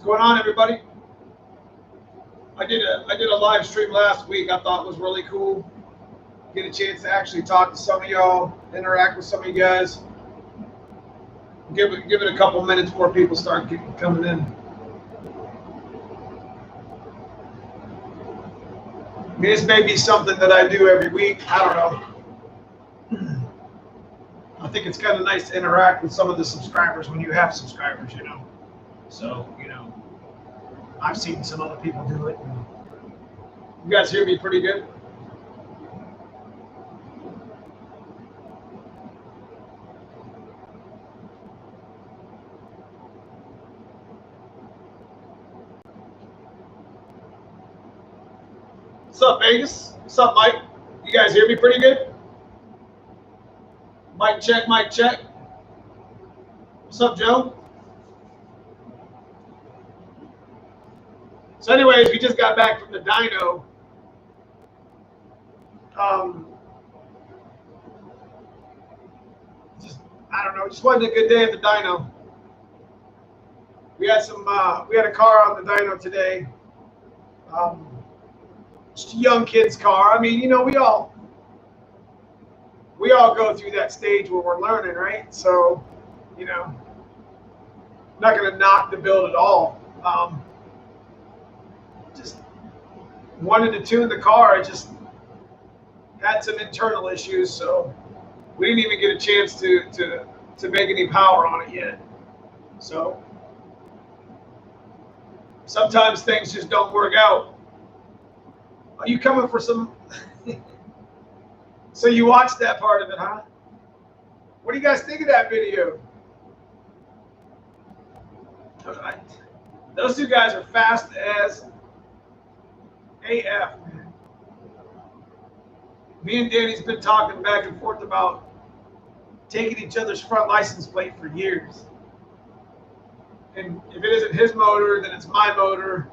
What's going on, everybody? I did a live stream last week. I thought it was really cool. Get a chance to actually talk to some of y'all, interact with some of you guys. Give it a couple minutes before people start coming in. I mean, this may be something that I do every week. I don't know. I think it's kind of nice to interact with some of the subscribers when you have subscribers, you know. So, you know, I've seen some other people do it. You guys hear me pretty good? What's up, Vegas? What's up, Mike? You guys hear me pretty good? Mic check, mic check. What's up, Joe? So anyways, we just got back from the dyno. I don't know, just wasn't a good day at the dyno. We had a car on the dyno today. Just a young kid's car. I mean, you know, we all go through that stage where we're learning, right? So, you know, I'm not going to knock the build at all. Just wanted to tune the car. I just had some internal issues, so we didn't even get a chance to make any power on it yet. So sometimes things just don't work out. Are you coming for some? So you watched that part of it, huh? What do you guys think of that video? Those two guys are fast as AF, man. Me and Danny's been talking back and forth about taking each other's front license plate for years. And if it isn't his motor, then it's my motor,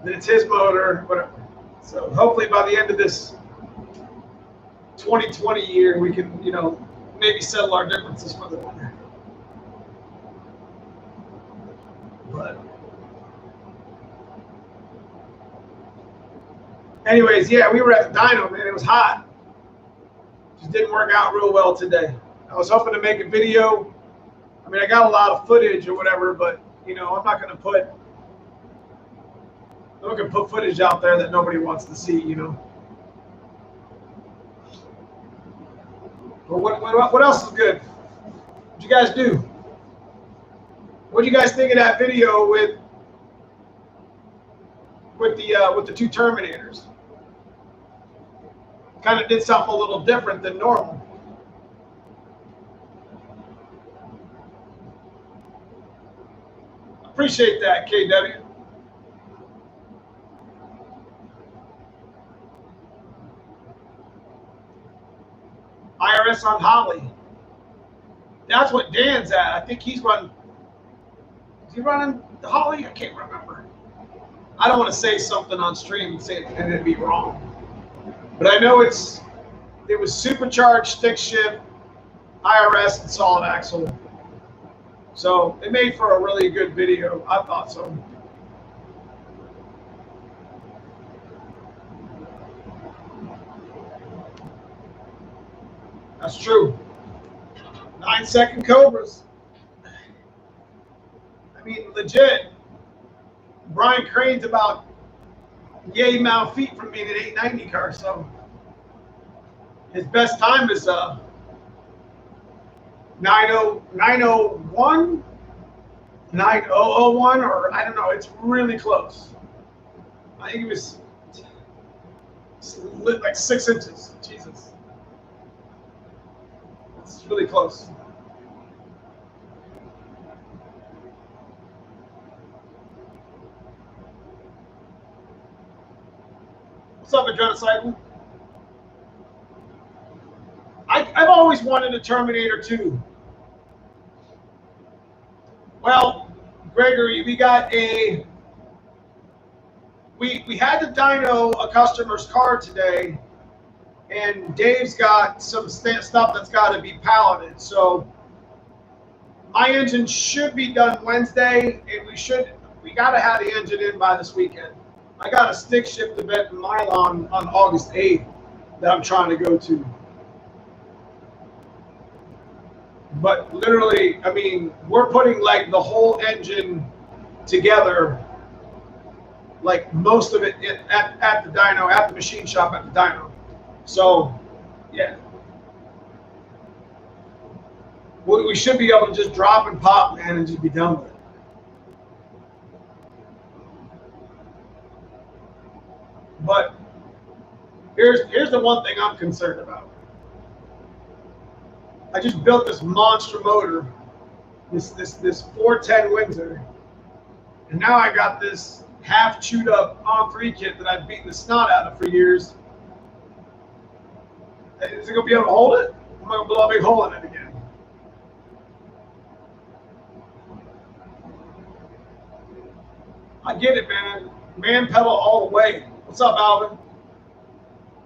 then it's his motor, whatever. So hopefully by the end of this 2020 year, we can, you know, maybe settle our differences for the winter. But anyways, yeah, we were at the dyno, man. It was hot. Just didn't work out real well today. I was hoping to make a video. I mean, I got a lot of footage or whatever, but, you know, I'm not going to put footage out there that nobody wants to see, you know. But what else is good? What'd you guys do? What'd you guys think of that video with the two Terminators? Kind of did something a little different than normal. Appreciate that, KW. IRS on Holly. That's what Dan's at. I think he's running. Is he running the Holly? I can't remember. I don't want to say something on stream and say it and it'd be wrong. But I know it was supercharged stick shift, IRS, and solid axle. So it made for a really good video. I thought so. That's true. 9-second Cobras. I mean, legit. Brian Crane's about yay amount of feet from me in an 890 car, so his best time is 901, 9001, or I don't know. It's really close. I think it was like 6 inches. Jesus. It's really close. What's up, Adrenocycle? I've always wanted a Terminator 2. Well, Gregory, we got we had to dyno a customer's car today, and Dave's got some stuff that's got to be palleted. So my engine should be done Wednesday, and we should we got to have the engine in by this weekend. I got a stick shift event in Milan on August 8th that I'm trying to go to. But literally, I mean, we're putting like the whole engine together, like most of it at the dyno, at the machine shop at the dyno. So, yeah. We should be able to just drop and pop, man, and just be done with it. But here's the one thing I'm concerned about. I just built this monster motor, this 410 Windsor, and now I got this half chewed up on-3 kit that I've beaten the snot out of for years. Is it gonna be able to hold it? Am I gonna blow a big hole in it again? I get it, man. Man pedal all the way. What's up, Alvin?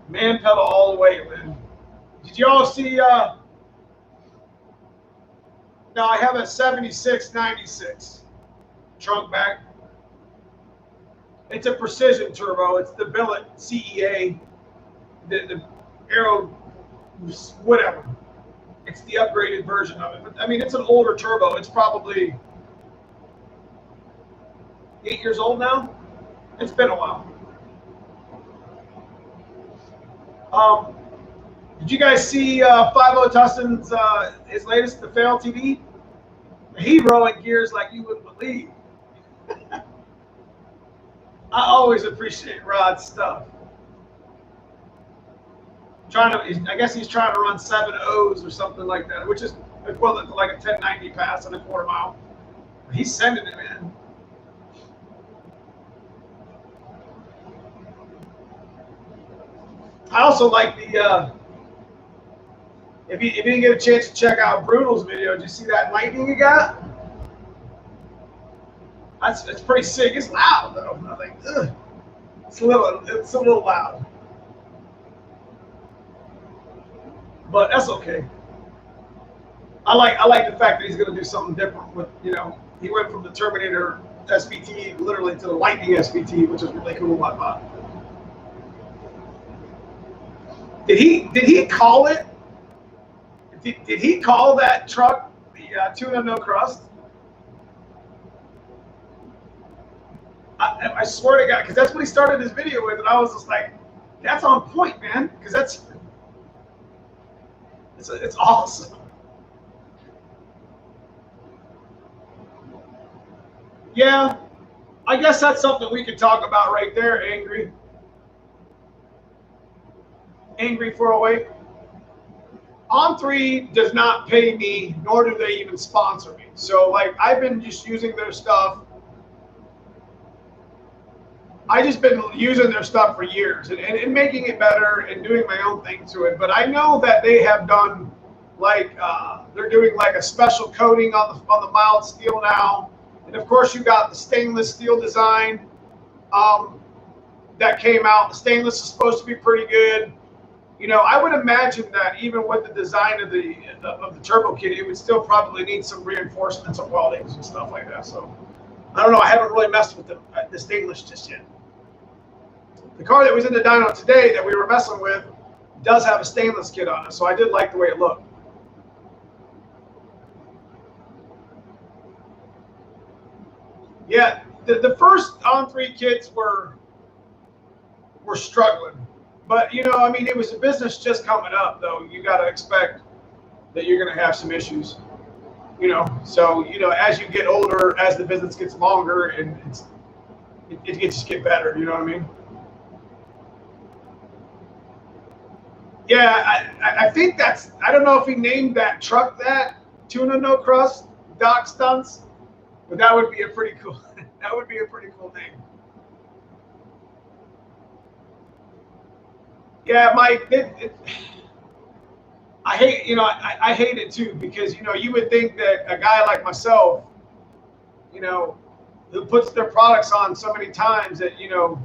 Man pedal all the way, man. Did y'all see? Now I have a 7696 trunk back. It's a precision turbo. It's the billet CEA, the Aero, whatever. It's the upgraded version of it. But I mean, it's an older turbo. It's probably 8 years old now. It's been a while. Did you guys see 50 Tustin's his latest, the Fail TV? He rolling gears like you wouldn't believe. I always appreciate Rod's stuff. I guess he's trying to run 7 O's or something like that, which is equivalent to like a 1090 pass in a quarter mile. He's sending it, man. I also like the, if you didn't get a chance to check out Brutal's video, did you see that lightning he got? It's pretty sick. It's loud though. I think it's a little loud, but that's okay. I like the fact that he's going to do something different with, you know, he went from the Terminator SVT literally to the Lightning SVT, which is really cool. I thought. Did he call it? Did he call that truck the tuna no crust? I swear to God, because that's what he started his video with, and I was just like, "That's on point, man," because it's awesome. Yeah, I guess that's something we could talk about right there, Angry 408. On3 does not pay me, nor do they even sponsor me. So, like, I've been just using their stuff. I just been using their stuff for years and making it better and doing my own thing to it. But I know that they have done, like, they're doing like a special coating on the mild steel now. And of course, you got the stainless steel design that came out. The stainless is supposed to be pretty good. You know, I would imagine that even with the design of the turbo kit, it would still probably need some reinforcements of weldings and stuff like that. So I don't know. I haven't really messed with the stainless just yet. The car that was in the dyno today that we were messing with does have a stainless kit on it, so I did like the way it looked. Yeah, the first On3 kits were struggling. But, you know, I mean, it was a business just coming up, though. You got to expect that you're going to have some issues, you know. So, you know, as you get older, as the business gets longer, and it just get better, you know what I mean? Yeah, I think that's, I don't know if he named that truck that, Tuna No Crust, Doc Stunts, but that would be a pretty cool, that would be a pretty cool name. Yeah, Mike, I hate, you know, I hate it too, because, you know, you would think that a guy like myself, you know, who puts their products on so many times that, you know,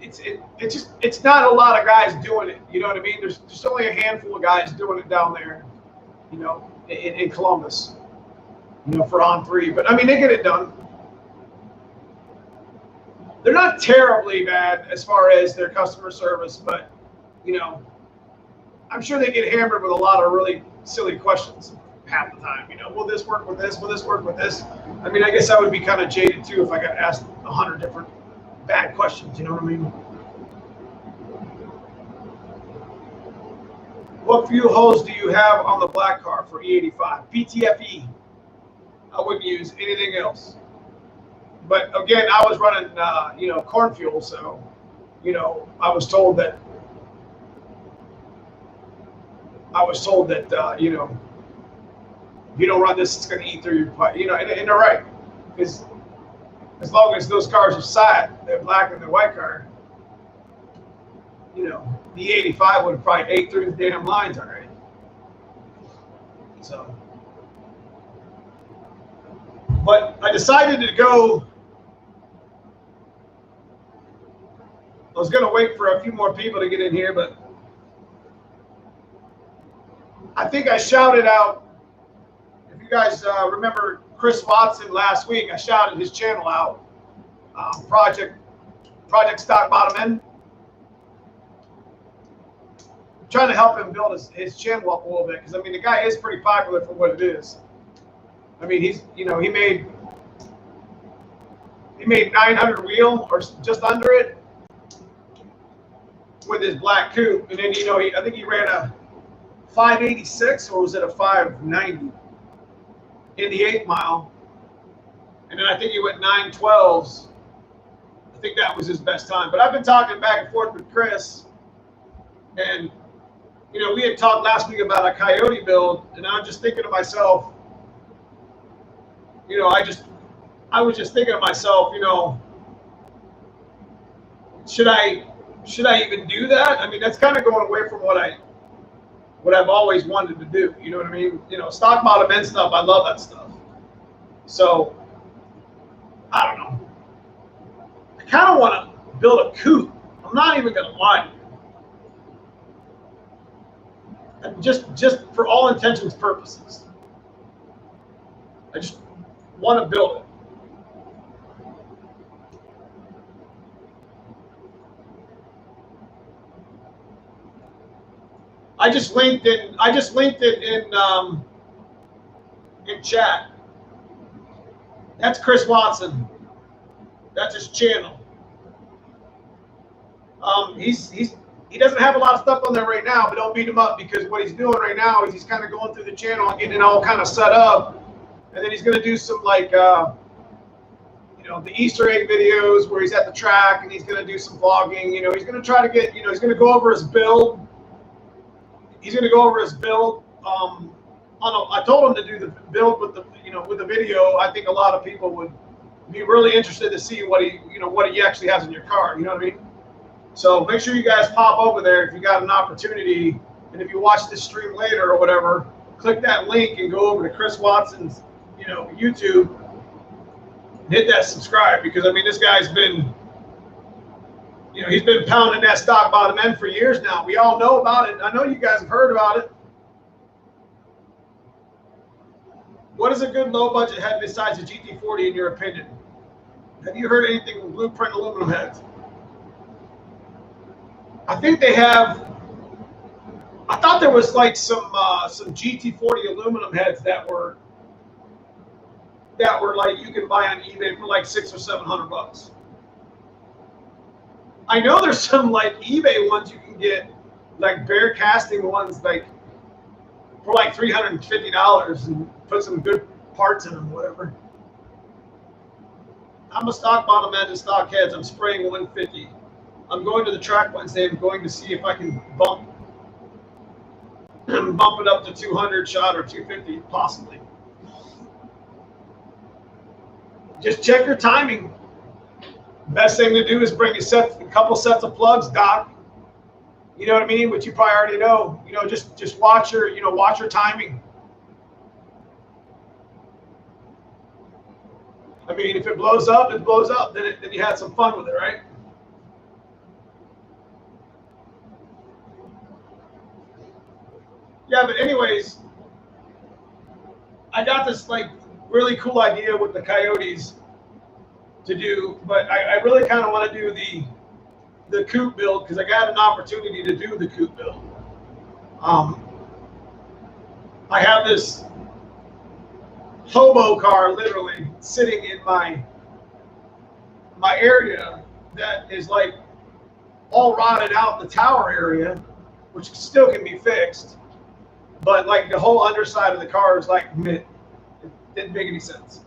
it's not a lot of guys doing it. You know what I mean? There's just only a handful of guys doing it down there, you know, in Columbus, you know, for On3. But I mean, they get it done. they're not terribly bad as far as their customer service, but you know, I'm sure they get hammered with a lot of really silly questions half the time. You know, will this work with this? Will this work with this? I mean, I guess I would be kind of jaded too if I got asked 100 different bad questions. You know what I mean? What fuel hose do you have on the black car for E85? PTFE. I wouldn't use anything else. But again, I was running, you know, corn fuel, so, you know, I was told that, you know, if you don't run this, it's going to eat through your pipe. You know, and they're right. Because as long as those cars are side, they're black and they're white car, you know, the 85 would have probably ate through the damn lines already. So, but I decided to go. I was going to wait for a few more people to get in here, but I think I shouted out. If you guys remember Chris Watson last week, I shouted his channel out. Project Stock Bottom End. I'm trying to help him build his channel up a little bit because I mean the guy is pretty popular for what it is. I mean he's, you know, he made 900 wheel or just under it with his black coupe, and then you know I think he ran a 586 or was it a 590 in the 8 mile, and then I think he went 912s. I think that was his best time. But I've been talking back and forth with Chris, and you know we had talked last week about a Coyote build, and I'm just thinking to myself, you know, I was just thinking to myself, you know, should I even do that? I mean, that's kind of going away from what I've always wanted to do. You know what I mean? You know, stock bottom end stuff, I love that stuff. So, I don't know. I kind of want to build a coupe. I'm not even going to lie to you. Just for all intentions purposes. I just want to build it. I just linked it in chat. That's Chris Watson. That's his channel. He doesn't have a lot of stuff on there right now, but don't beat him up because what he's doing right now is he's kind of going through the channel and getting it all kind of set up, and then he's going to do some like you know, the Easter egg videos where he's at the track, and he's going to do some vlogging. You know, he's going to try to get, you know, he's going to go over his build. He's going to go over his build. I told him to do the build with the, you know, with the video. I think a lot of people would be really interested to see what he actually has in your car. You know what I mean? So make sure you guys pop over there if you got an opportunity, and if you watch this stream later or whatever, click that link and go over to Chris Watson's, you know, YouTube. And hit that subscribe because I mean this guy's been, you know, he's been pounding that stock bottom end for years now. We all know about it. I know you guys have heard about it. What is a good low budget head besides the GT40 in your opinion? Have you heard anything from Blueprint aluminum heads? I think they have. I thought there was like some GT40 aluminum heads that were like you can buy on eBay for like $600 or $700. I know there's some like eBay ones you can get, like bare casting ones, like for like $350 and put some good parts in them, whatever. I'm a stock bottom end and stock heads. I'm spraying 150. I'm going to the track Wednesday. I'm going to see if I can bump it up to 200 shot or 250 possibly. Just check your timing. Best thing to do is bring a couple sets of plugs, Doc. You know what I mean? Which you probably already know. You know, just watch your, you know, watch your timing. I mean, if it blows up, it blows up. Then you had some fun with it, right? Yeah, but anyways, I got this like really cool idea with the Coyotes to do, but I really kind of want to do the coupe build because I got an opportunity to do the coupe build. I have this hobo car literally sitting in my area that is like all rotted out in the tower area, which still can be fixed, but like the whole underside of the car is like mid. It didn't make any sense.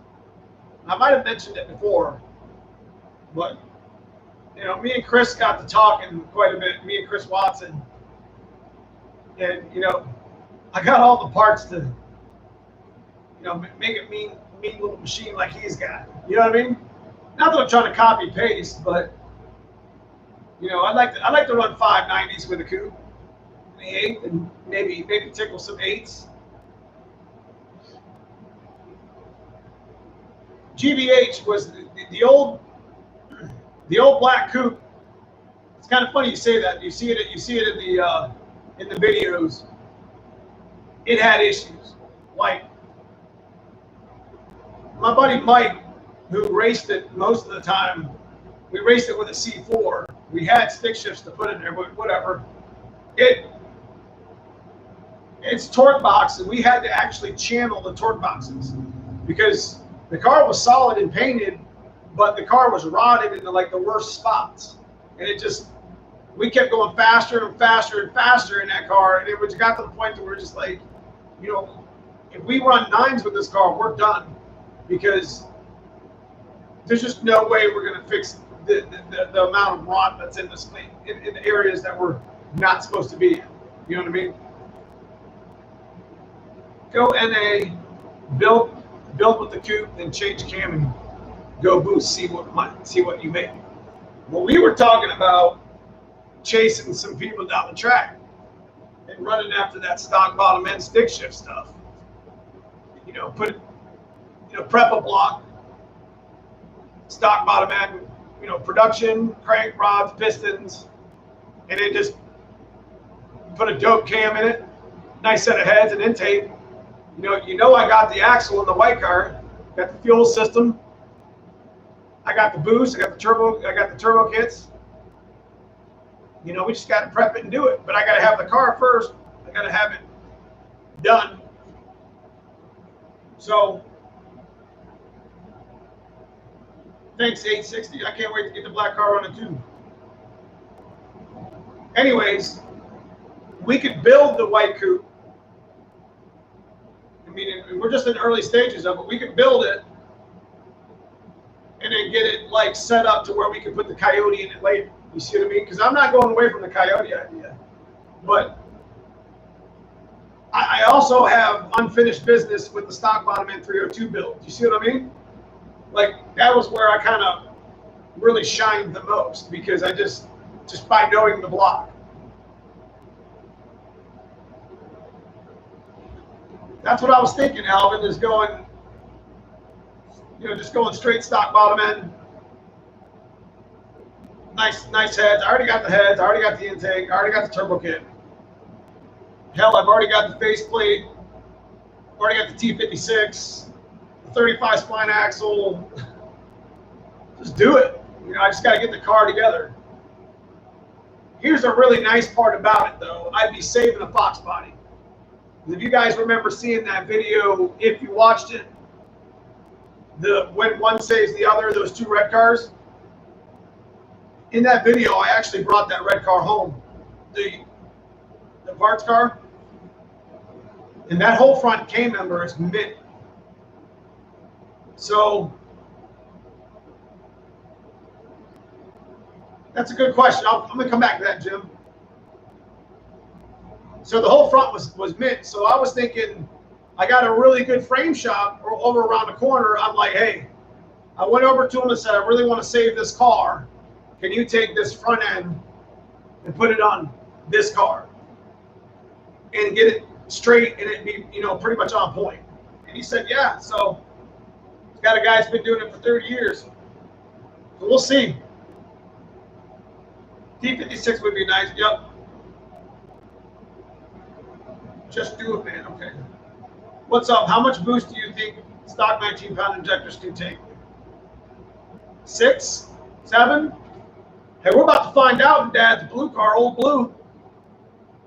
I might have mentioned it before, but you know, me and Chris got to talking quite a bit. Me and Chris Watson, and you know, I got all the parts to, you know, make it mean little machine like he's got. You know what I mean? Not that I'm trying to copy paste, but you know, I like to run 590s with a coupe, the 8, and maybe tickle some 8s. GBH was the old black coupe. It's kind of funny you say that. You see it in the videos. It had issues. Like my buddy Mike, who raced it most of the time, we raced it with a C4. We had stick shifts to put in there, but whatever. It's torque box, and we had to actually channel the torque boxes because the car was solid and painted, but the car was rotted into like the worst spots. And we kept going faster and faster and faster in that car. And it got to the point where we're just like, you know, if we run 9s with this car, we're done because there's just no way we're going to fix the amount of rot that's in this thing in the areas that we're not supposed to be in. You know what I mean? Go NA, build with the coupe, then change cam and go boost. See what you make. Well, we were talking about chasing some people down the track and running after that stock bottom end stick shift stuff. You know, prep a block, stock bottom end, you know, production, crank rods, pistons, and then just put a dope cam in it, nice set of heads and intake. You know, I got the axle in the white car, got the fuel system, I got the boost, I got the turbo kits. You know, we just got to prep it and do it. But I got to have the car first. I got to have it done. So, thanks 860. I can't wait to get the black car running too. Anyways, we could build the white coupe. I mean, we're just in early stages of it. We could build it and then get it like set up to where we can put the Coyote in it later. You see what I mean? Because I'm not going away from the Coyote idea. But I also have unfinished business with the stock bottom end 302 build. You see what I mean? Like that was where I kind of really shined the most because I just by knowing the block. That's what I was thinking, Alvin, is going, you know, just going straight stock bottom end. Nice heads. I already got the heads. I already got the intake. I already got the turbo kit. Hell, I've already got the faceplate. Already got the T56, the 35 spline axle. Just do it. You know, I just got to get the car together. Here's a really nice part about it, though. I'd be saving a Fox body. If you guys remember seeing that video, if you watched it, when one saves the other, those two red cars. In that video, I actually brought that red car home, the parts car, and that whole front K member is mint. So that's a good question. I'm gonna come back to that, Jim. So the whole front was mint. So I was thinking, I got a really good frame shop over around the corner. I'm like, hey, I went over to him and said, I really want to save this car. Can you take this front end and put it on this car and get it straight and it be, you know, pretty much on point? And he said, yeah. So he's got a guy that's been doing it for 30 years. So we'll see. T56 would be nice. Yep. Just do it, man. Okay. What's up? How much boost do you think stock 19-pound injectors can take? 6, 7. Hey, we're about to find out in Dad's blue car, old blue.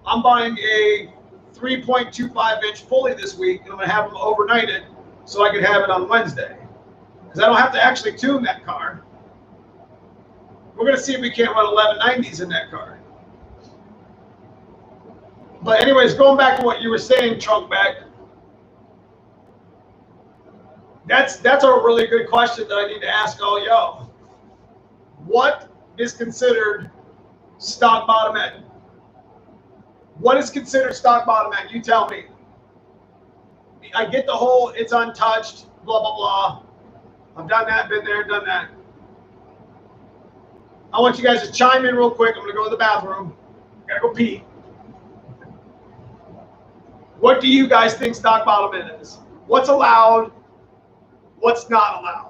I'm buying a 3.25-inch pulley this week, and I'm going to have them overnighted so I can have it on Wednesday. Because I don't have to actually tune that car. We're going to see if we can't run 1190s in that car. But anyways, going back to what you were saying, Trunkback, that's a really good question that I need to ask all y'all. What is considered stock bottom end? What is considered stock bottom end? You tell me. I get the whole it's untouched, blah, blah, blah. I've done that, been there, done that. I want you guys to chime in real quick. I'm going to go to the bathroom. Got to go pee. What do you guys think stock bottom end is? What's allowed? What's not allowed?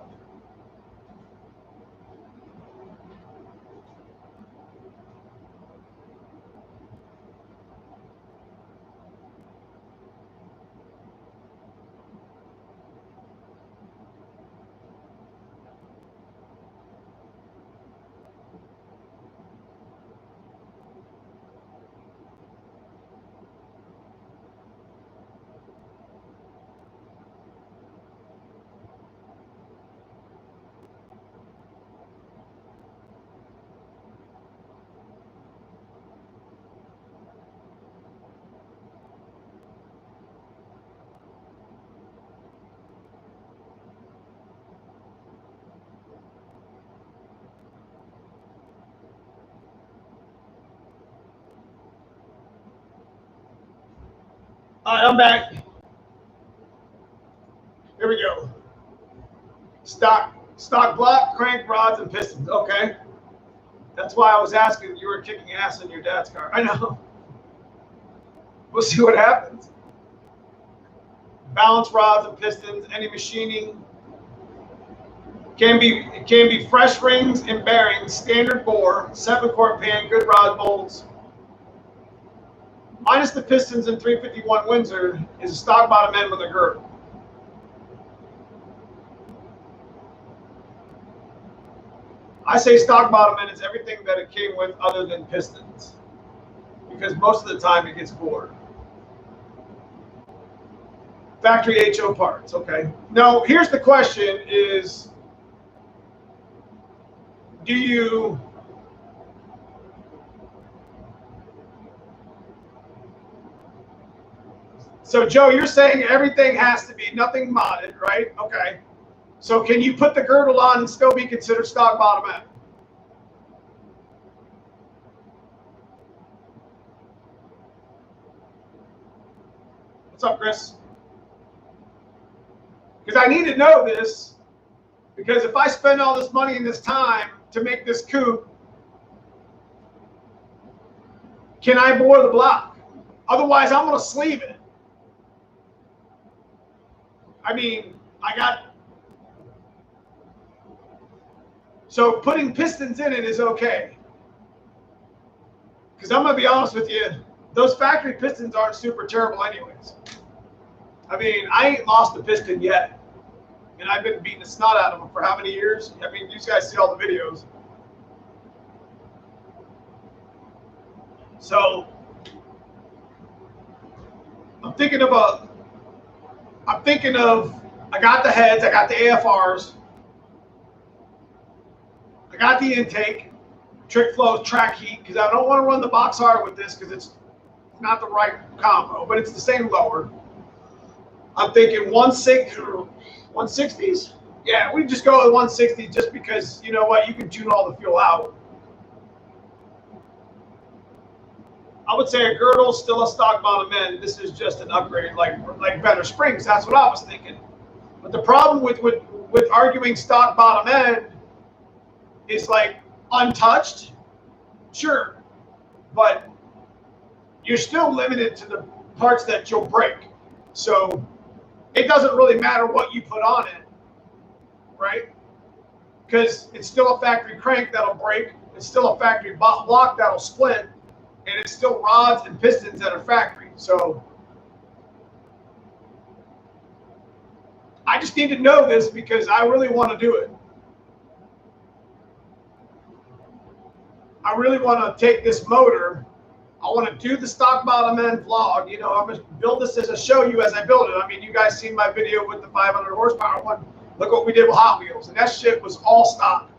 All right, I'm back. Here we go. Stock block, crank rods, and pistons. Okay. That's why I was asking. You were kicking ass in your dad's car. I know. We'll see what happens. Balance rods and pistons. Any machining can be fresh rings and bearings, standard bore, 7-quart pan, good rod bolts. Minus the pistons in 351 Windsor is a stock bottom end with a girdle. I say stock bottom end is everything that it came with other than pistons, because most of the time it gets bored. Factory HO parts, okay. Now, here's the question is, do you... So, Joe, you're saying everything has to be, nothing modded, right? Okay. So can you put the girdle on and still be considered stock bottom end? What's up, Chris? Because I need to know this, because if I spend all this money and this time to make this coupe, can I bore the block? Otherwise, I'm going to sleeve it. I mean, I got... So putting pistons in it is okay. Because I'm going to be honest with you, those factory pistons aren't super terrible anyways. I mean, I ain't lost a piston yet. And I've been beating the snot out of them for how many years? I mean, you guys see all the videos. So I'm thinking of, I got the heads, I got the AFRs, I got the intake, trick flows, track heat, because I don't want to run the box hard with this because it's not the right combo, but it's the same lower. I'm thinking 160s. Yeah, we just go with 160 just because, you know what, you can tune all the fuel out. I would say a girdle, still a stock bottom end. This is just an upgrade, like better springs. That's what I was thinking. But the problem with arguing stock bottom end is like untouched, sure, but you're still limited to the parts that you'll break. So it doesn't really matter what you put on it, right? Because it's still a factory crank that'll break. It's still a factory block that'll split. And it's still rods and pistons that are factory. So I just need to know this because I really want to do it. I really want to take this motor. I want to do the stock bottom end vlog. You know, I'm going to build this as a show you as I build it. I mean, you guys seen my video with the 500 horsepower one. Look what we did with Hot Wheels. And that shit was all stock.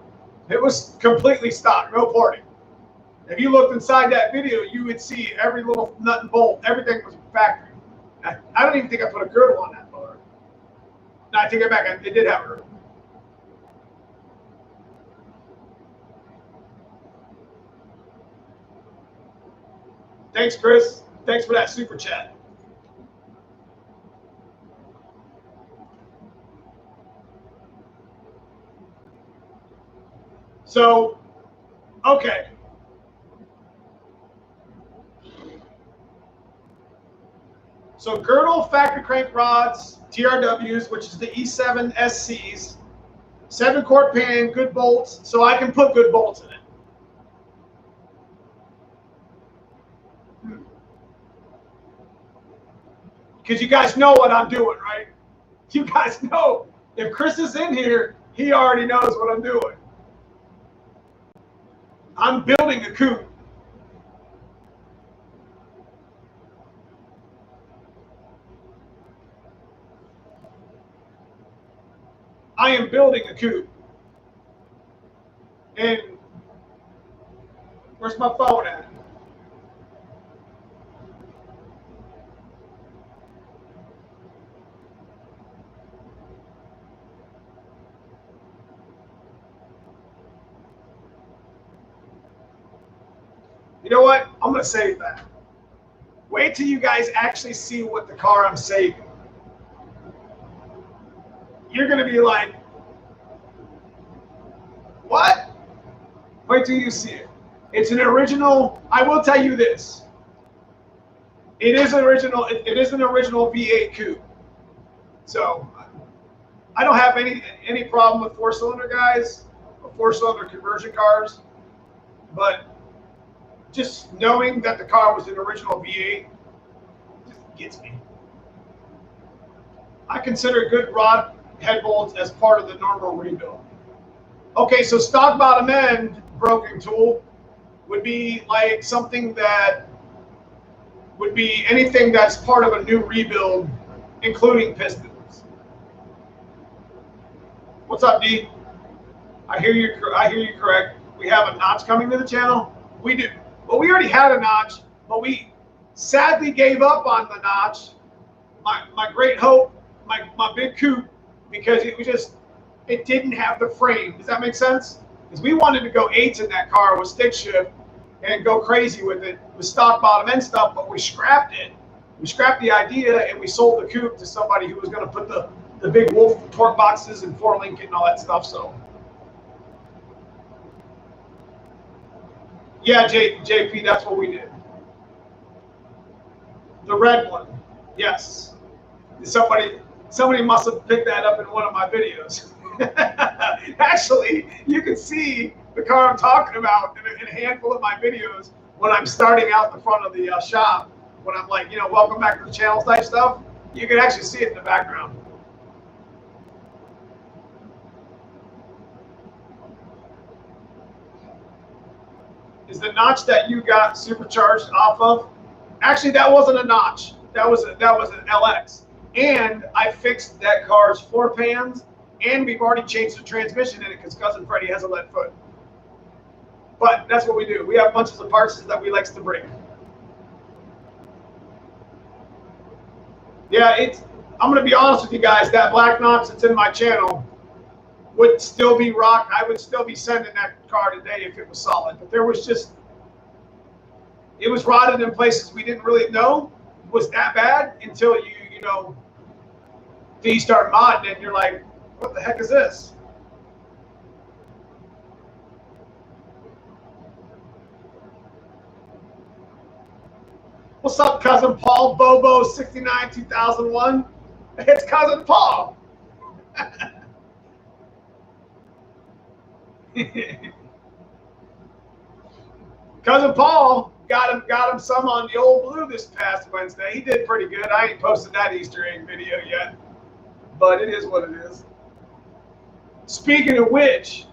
It was completely stock, no porting. If you looked inside that video, you would see every little nut and bolt. Everything was factory. I don't even think I put a girdle on that motor. No, I take it back. It did have a girdle. Thanks, Chris. Thanks for that super chat. So, okay. So girdle, factory crank rods, TRWs, which is the E7 SCs, 7-quart pan, good bolts, so I can put good bolts in it. Because you guys know what I'm doing, right? You guys know. If Chris is in here, he already knows what I'm doing. I'm building a coupe. I am building a coupe. And where's my phone at? You know what? I'm going to save that. Wait till you guys actually see what the car I'm saving. You're going to be like, what? Wait till you see it. It's an original. I will tell you this. It is original. It is an original V8 coupe. So I don't have any problem with 4-cylinder guys or 4-cylinder conversion cars. But just knowing that the car was an original V8 just gets me. I consider good rod head bolts as part of the normal rebuild. Okay, so stock bottom end broken tool would be like something that would be anything that's part of a new rebuild, including pistons. What's up, D? I hear you correct. We have a notch coming to the channel. We do. Well, we already had a notch, but we sadly gave up on the notch. My great hope, my big coupe, because it didn't have the frame. Does that make sense? Because we wanted to go 8s in that car with stick shift and go crazy with it with stock bottom end stuff, but we scrapped it. We scrapped the idea and we sold the coupe to somebody who was going to put the big Wolf torque boxes and 4-link and all that stuff. So. Yeah, JP, that's what we did. The red one, yes. Somebody must have picked that up in one of my videos. Actually, you can see the car I'm talking about in a handful of my videos when I'm starting out the front of the shop. When I'm like, welcome back to the channel type stuff. You can actually see it in the background. Is the notch that you got supercharged off of? Actually, that wasn't a notch. That was an LX. And I fixed that car's floor pans, and we've already changed the transmission in it because Cousin Freddie has a lead foot. But that's what we do. We have bunches of parts that we likes to bring. Yeah, I'm going to be honest with you guys. That black notch that's in my channel would still be rock. I would still be sending that car today if it was solid. But there was it was rotted in places we didn't really know was that bad until you start modding it and you're like, what the heck is this? What's up, Cousin Paul? Bobo 69 2001. It's Cousin Paul. Cousin Paul got him some on the old blue this past Wednesday. He did pretty good. I ain't posted that Easter egg video yet, but it is what it is. Speaking of which,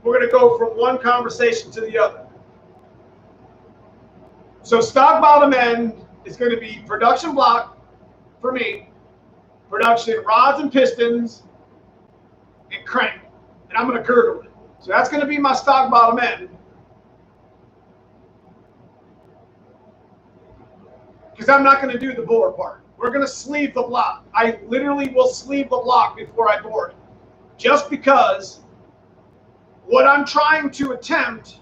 we're going to go from one conversation to the other. So stock bottom end is going to be production block for me, production rods and pistons, and crank. And I'm going to girdle it. So that's going to be my stock bottom end. Because I'm not going to do the bore part. We're going to sleeve the block. I literally will sleeve the block before I bore it. Just because what I'm trying to attempt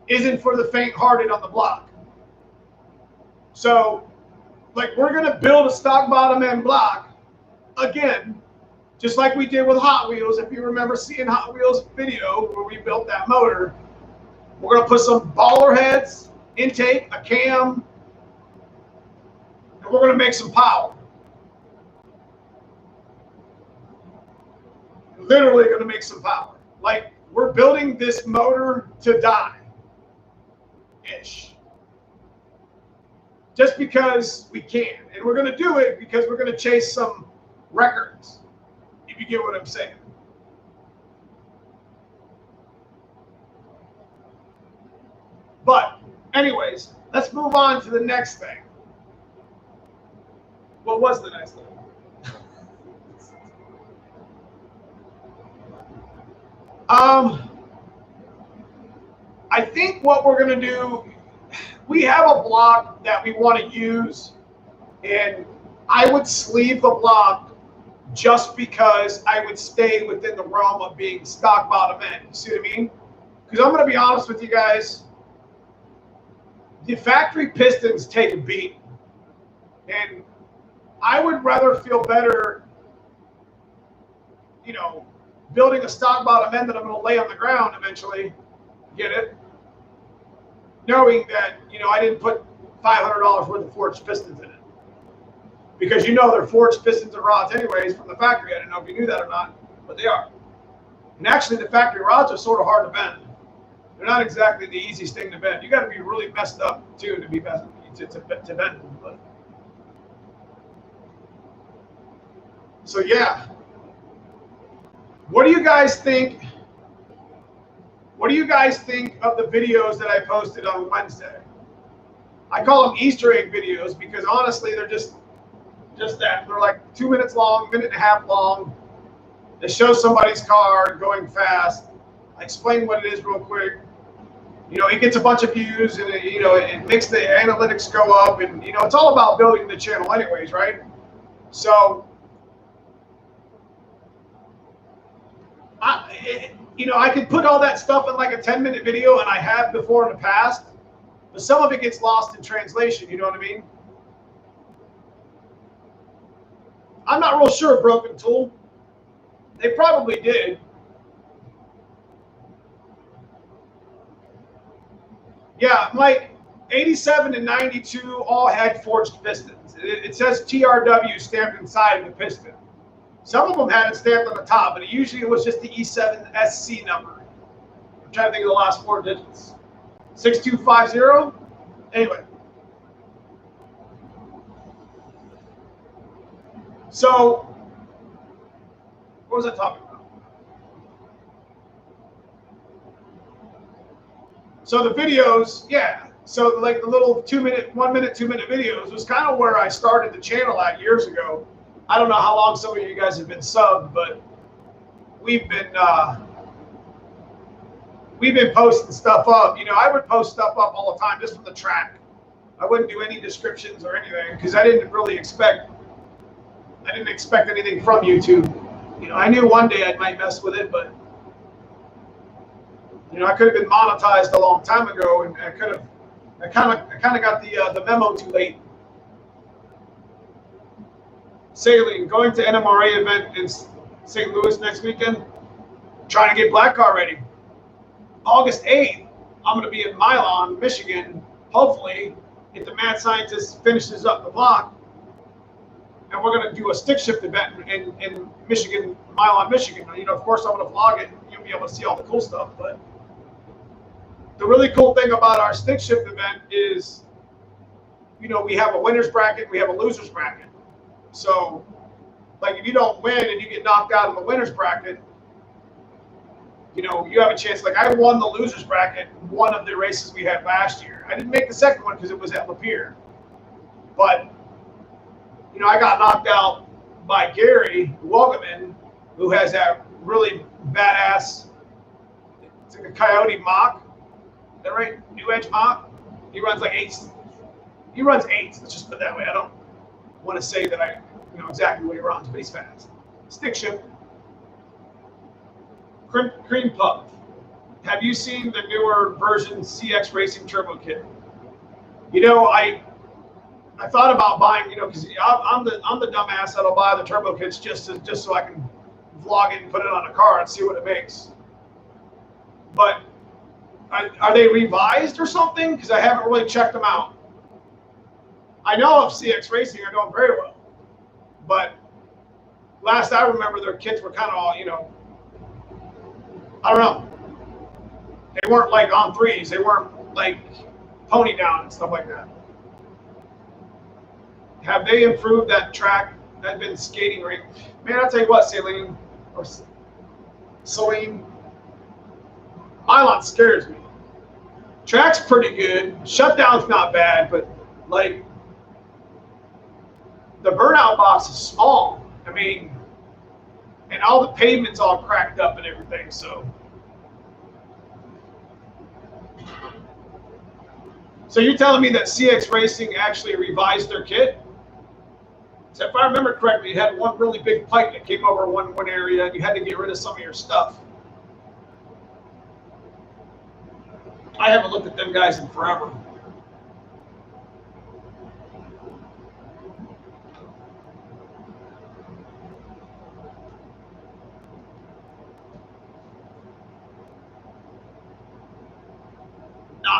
isn't for the faint-hearted on the block. So, like, we're going to build a stock bottom end block, again, just like we did with Hot Wheels. If you remember seeing Hot Wheels video where we built that motor, we're going to put some baller heads, intake, a cam, and we're going to make some power. Literally going to make some power. Like, we're building this motor to die-ish. Just because we can. And we're going to do it because we're going to chase some records, if you get what I'm saying. But anyways, let's move on to the next thing. What was the next thing? I think what we're going to do, we have a block that we want to use, and I would sleeve the block just because I would stay within the realm of being stock bottom end. You see what I mean? Because I'm going to be honest with you guys, the factory pistons take a beat, and I would rather feel better, you know, building a stock bottom end that I'm going to lay on the ground eventually. Get it? Knowing that, you know, I didn't put $500 worth of forged pistons in it. Because you know they're forged pistons and rods anyways from the factory. I don't know if you knew that or not, but they are. And actually the factory rods are sort of hard to bend. They're not exactly the easiest thing to bend. You got to be really messed up too to be to bend them. But. So yeah. What do you guys think? What do you guys think of the videos that I posted on Wednesday? I call them Easter egg videos because honestly, they're just that. They're like 2 minutes long, minute and a half long. They show somebody's car going fast. I explain what it is real quick. You know, it gets a bunch of views and it makes the analytics go up, and you know, it's all about building the channel anyways, right? So I could put all that stuff in like a 10-minute video, and I have before in the past, but some of it gets lost in translation, you know what I mean? I'm not real sure, Broken Tool. They probably did. Yeah, Mike, 87 and 92 all had forged pistons. It says TRW stamped inside of the piston. Some of them had it stamped on the top, but usually it was just the E7 SC number. I'm trying to think of the last 4 digits. 6250? Anyway. So, what was I talking about? So the videos, yeah. So like the little 1 minute, 2 minute videos was kind of where I started the channel at years ago. I don't know how long some of you guys have been subbed, but we've been posting stuff up. You know, I would post stuff up all the time just from the track. I wouldn't do any descriptions or anything because I didn't expect anything from YouTube. You know, I knew one day I might mess with it, but you know, I could have been monetized a long time ago, and I kind of got the memo too late. Sailing, going to NMRA event in St. Louis next weekend. Trying to get black car ready. August 8th, I'm going to be in Milan, Michigan. Hopefully, if the Mad Scientist finishes up the block, and we're going to do a stick shift event in Michigan, Milan, Michigan. You know, of course, I'm going to vlog it. You'll be able to see all the cool stuff. But the really cool thing about our stick shift event is, you know, we have a winner's bracket, we have a loser's bracket. So, like, if you don't win and you get knocked out of the winner's bracket, you know, you have a chance. Like I won the losers bracket one of the races we had last year. I didn't make the second one because it was at Lapeer. But, you know, I got knocked out by Gary Wogeman, who has that really badass, it's like a Coyote Mach. Is that right? New Edge Mach. He runs like eights. He runs eights. Let's just put it that way. I don't want to say that I know exactly what he runs, but he's fast. Stick shift. Cream Puff. Have you seen the newer version CX Racing Turbo Kit? You know, I thought about buying, you know, because I'm the dumbass that'll buy the turbo kits just so I can vlog it and put it on a car and see what it makes. But are they revised or something? Because I haven't really checked them out. I know of CX Racing, I know them very well. But last I remember, their kits were kind of all, you know, I don't know. They weren't like on threes. They weren't like pony down and stuff like that. Have they improved that track? I've been skating rate. Man, I'll tell you what, Celine, Milan scares me. Track's pretty good. Shutdown's not bad, but like the burnout box is small. I mean, and all the pavement's all cracked up and everything, so. So you're telling me that CX Racing actually revised their kit? So if I remember correctly, you had one really big pipe that came over one area, and you had to get rid of some of your stuff. I haven't looked at them guys in forever.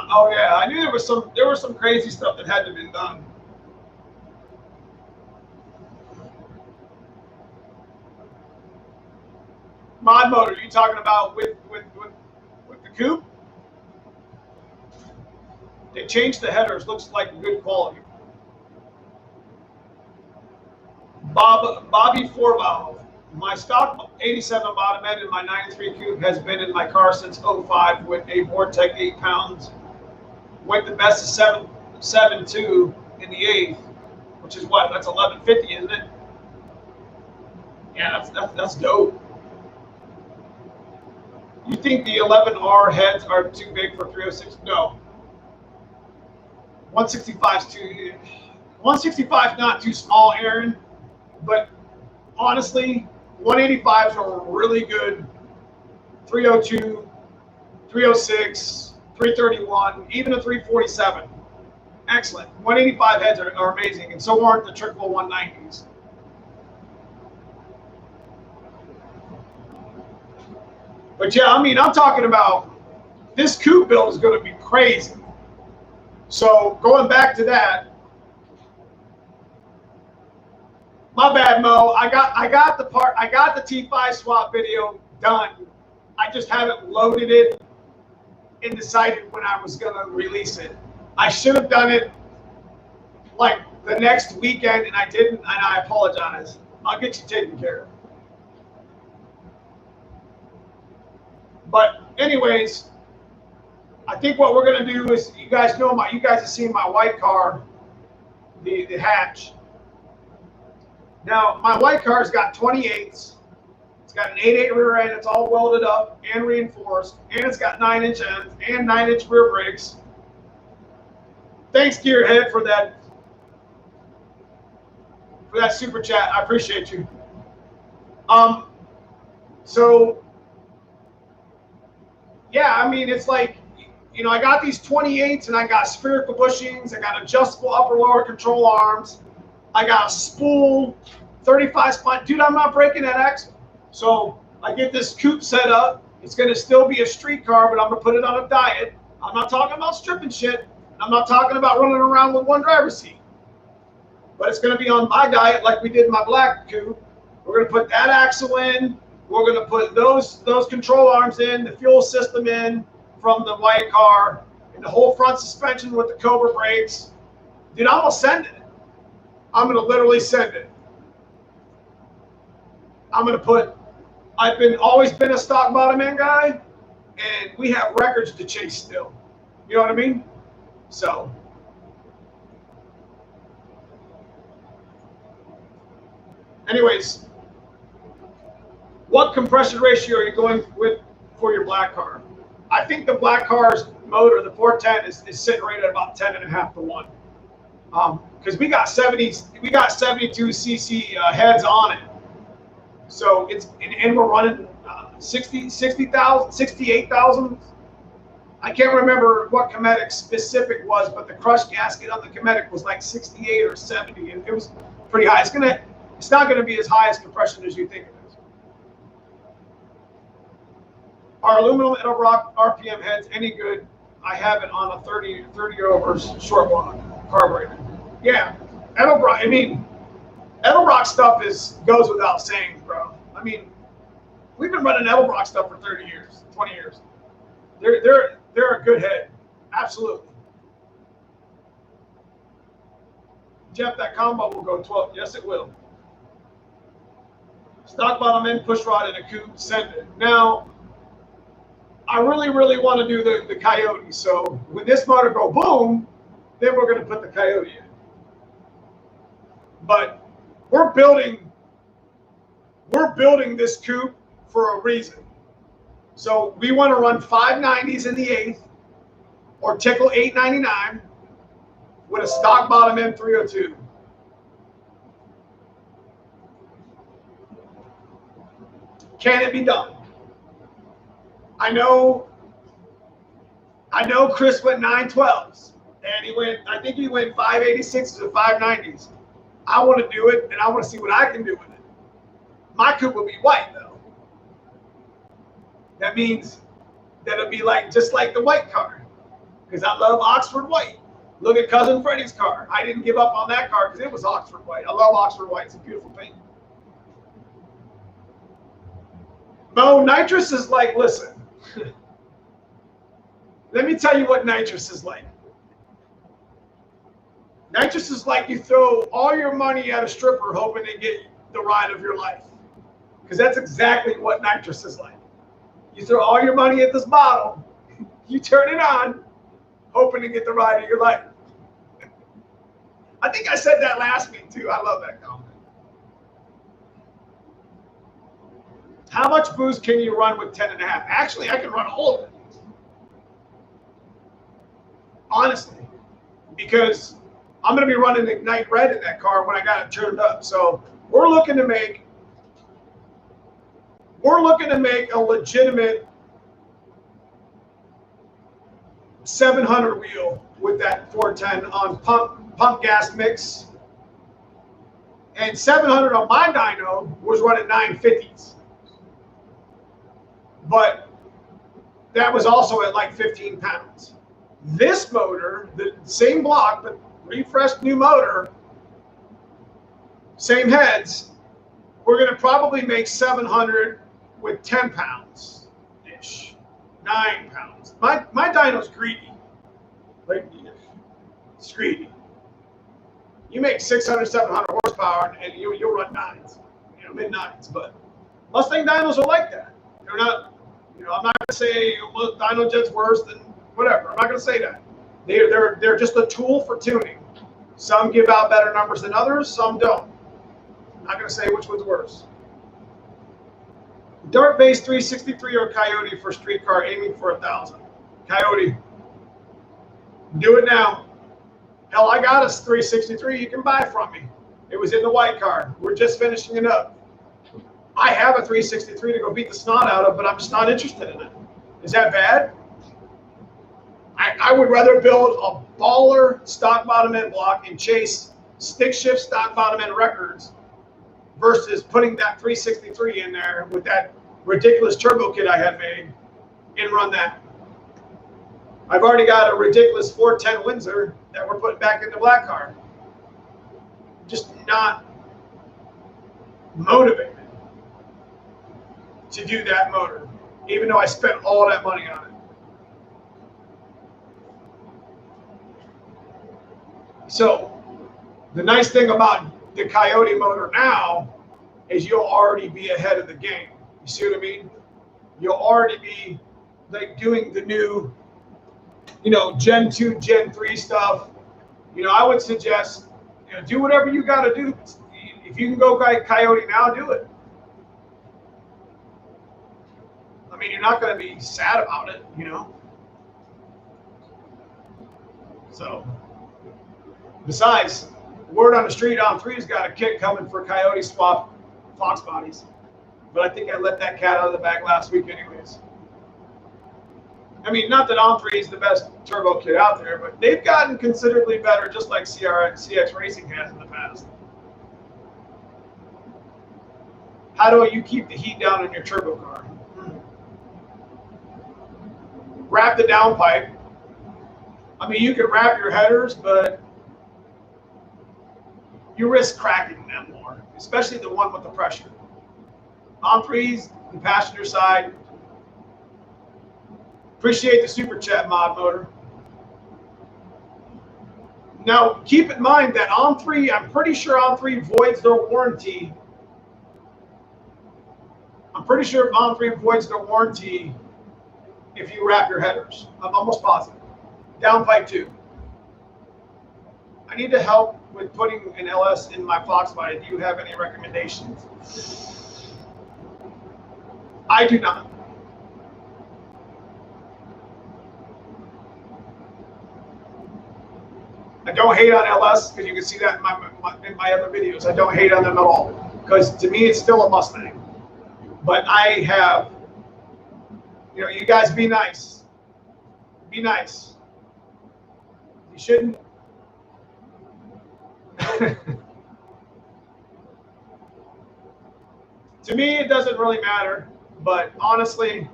Oh yeah, I knew there was some crazy stuff that had to be done. Mod motor, you talking about with the coupe? They changed the headers. Looks like good quality. Bobby 4-valve. My stock 87 bottom end in my 93 coupe has been in my car since 05 with a Vortec 8 pounds. Went the best of 7.2 in the 8th, which is what? That's 1150, isn't it? Yeah, that's dope. You think the 11R heads are too big for 306? No. 165 is too. 165 is not too small, Aaron. But honestly, 185s are really good. 302, 306. 331, even a 347. Excellent. 185 heads are amazing, and so aren't the triple 190s. But yeah, I mean, I'm talking about this coupe build is going to be crazy. So going back to that, my bad, Mo. I got the T5 swap video done. I just haven't loaded it and decided when I was going to release it. I should have done it like the next weekend, and I didn't, and I apologize. I'll get you taken care of. But anyways, I think what we're going to do is, you guys have seen my white car, the hatch. Now, my white car's got 28s. It's got an 8.8 rear end. It's all welded up and reinforced, and it's got 9-inch ends and 9-inch rear brakes. Thanks, Gearhead, for that super chat. I appreciate you. So yeah, I mean, it's like, you know, I got these 28s, and I got spherical bushings. I got adjustable upper lower control arms. I got a spool, 35 spine. Dude, I'm not breaking that axle. So I get this coupe set up. It's going to still be a street car, but I'm going to put it on a diet. I'm not talking about stripping shit. I'm not talking about running around with one driver's seat. But it's going to be on my diet like we did in my black coupe. We're going to put that axle in. We're going to put those control arms in, the fuel system in from the white car, and the whole front suspension with the Cobra brakes. Dude, I'm going to send it. I'm going to literally send it. I'm going to put, I've always been a stock bottom end guy. and we have records to chase still. You know what I mean? So, anyways, what compression ratio are you going with for your black car? I think the black car's motor, the 410, is sitting right at about 10.5 to 1. Because we got 72 cc heads on it. So it's, and we're running 60,000, 68,000. I can't remember what Cometic specific was, but the crush gasket on the Cometic was like 68 or 70, and it was pretty high. It's not gonna be as high as compression as you think it is. Are aluminum Edelbrock RPM heads any good? I have it on a 30 over short block carburetor. Yeah, Edelbrock. I mean, Edelbrock stuff goes without saying, bro. I mean, we've been running Edelbrock stuff for 30 years, 20 years. They're a good head, absolutely. Jeff, that combo will go 12. Yes, it will. Stock bottom end push rod in a coupe, send it. Now, I really want to do the Coyote. So when this motor go boom, then we're going to put the Coyote in. But we're building this coupe for a reason. So we want to run 590s in the 8th or tickle 899 with a stock bottom end 302. Can it be done? I know Chris went 912s and I think he went 586s or 590s. I want to do it and I want to see what I can do with it. My coupe will be white though. That means that it'll be just like the white car, because I love Oxford white. Look at Cousin Freddie's car. I didn't give up on that car because it was Oxford white. I love Oxford white. It's a beautiful paint. Mo, nitrous is like, listen. Let me tell you what nitrous is like. Nitrous is like you throw all your money at a stripper hoping to get the ride of your life. Because that's exactly what nitrous is like. You throw all your money at this bottle, you turn it on, hoping to get the ride of your life. I think I said that last week too. I love that comment. How much boost can you run with 10.5? Actually, I can run all of it. Honestly, because I'm going to be running Ignite Red in that car when I got it turned up. So we're looking to make a legitimate 700 wheel with that 410 on pump gas mix. And 700 on my dyno was running 950s. But that was also at like 15 pounds. This motor, the same block, but refreshed new motor, same heads, we're going to probably make 700 with 10 pounds ish, 9 pounds. My dyno's greedy. Like, it's greedy. You make 600, 700 horsepower and you'll run 9s, mid 9s. But Mustang dynos are like that. They're not, I'm not going to say dyno jet's worse than whatever. I'm not going to say that. They're just a tool for tuning. Some give out better numbers than others, some don't. I'm not going to say which one's worse. Dart base 363 or Coyote for street car aiming for 1,000. Coyote. Do it now. Hell, I got a 363 you can buy from me. It was in the white car. We're just finishing it up. I have a 363 to go beat the snot out of, but I'm just not interested in it. Is that bad? I would rather build a baller stock bottom end block and chase stick shift stock bottom end records versus putting that 363 in there with that ridiculous turbo kit I had made and run that. I've already got a ridiculous 410 Windsor that we're putting back in the black car. Just not motivated to do that motor, even though I spent all that money on it. So the nice thing about the Coyote motor now is you'll already be ahead of the game. You see what I mean? You'll already be like doing the new, Gen 2, Gen 3 stuff, I would suggest, do whatever you got to do. If you can go Coyote now, do it. I mean, you're not going to be sad about it, So, besides, word on the street on 3's got a kit coming for Coyote swap Fox bodies. But I think I let that cat out of the bag last week anyways. I mean, not that On 3 is the best turbo kit out there, but they've gotten considerably better, just like CX Racing has in the past. How do you keep the heat down in your turbo car? Wrap the downpipe. I mean, you can wrap your headers, but you risk cracking them more, especially the one with the pressure. On 3's, the passenger side. Appreciate the super chat, Mod Motor. Now, keep in mind that On 3, I'm pretty sure On 3 voids their warranty. I'm pretty sure On 3 voids their warranty if you wrap your headers. I'm almost positive. Downpipe too. I need to help with putting an LS in my Fox body. Do you have any recommendations? I do not. I don't hate on LS because you can see that in my other videos. I don't hate on them at all because to me it's still a Mustang. But I have, you guys be nice. Be nice. You shouldn't. To me, it doesn't really matter. But honestly,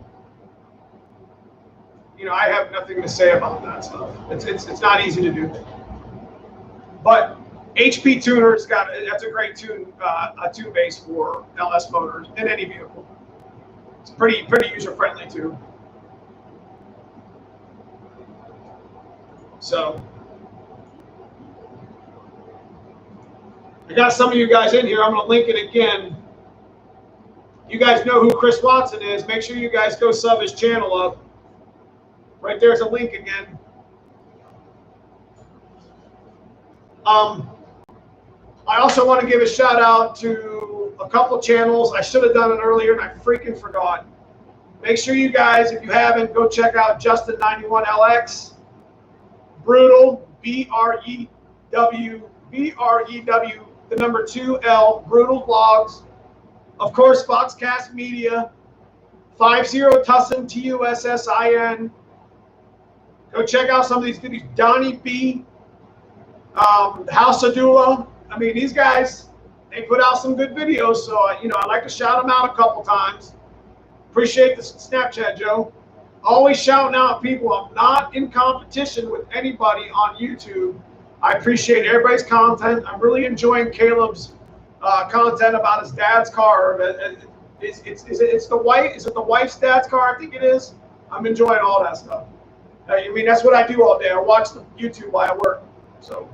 I have nothing to say about that stuff. It's not easy to do. But HP Tuner's that's a great tune base for LS motors in any vehicle. It's pretty user friendly too. So I got some of you guys in here. I'm going to link it again. You guys know who Chris Watson is. Make sure you guys go sub his channel up. Right there's a link again. I also want to give a shout out to a couple channels. I should have done it earlier and I freaking forgot. Make sure you guys, if you haven't, go check out Justin91LX, Brutal, B-R-E-W, the number 2L, Brutal Vlogs. Of course, Foxcast Media, 50 Tussin, T-U-S-S-I-N. Go check out some of these videos. Donnie B, House of Dula. I mean, these guys, they put out some good videos, so I'd like to shout them out a couple times. Appreciate the Snapchat, Joe. Always shouting out people. I'm not in competition with anybody on YouTube. I appreciate everybody's content. I'm really enjoying Caleb's content about his dad's car. Is it the wife's dad's car? I think it is. I'm enjoying all that stuff. I mean, that's what I do all day. I watch the YouTube while I work. So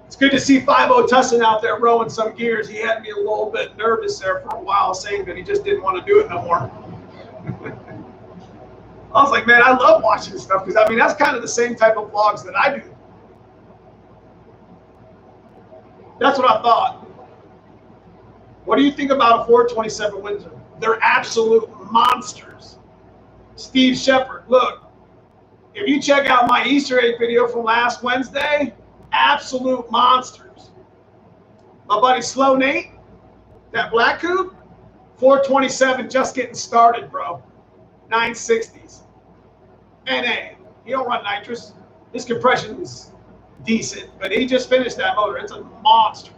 it's good to see 50 Tussin out there rowing some gears. He had me a little bit nervous there for a while, saying that he just didn't want to do it no more. I was like, man, I love watching this stuff because, I mean, that's kind of the same type of vlogs that I do. That's what I thought. What do you think about a 427 Windsor? They're absolute monsters. Steve Shepard, look, if you check out my Easter egg video from last Wednesday, absolute monsters. My buddy Slow Nate, that black coupe, 427 just getting started, bro. 960s. NA. He don't run nitrous. His compression is decent, but he just finished that motor. It's a monster.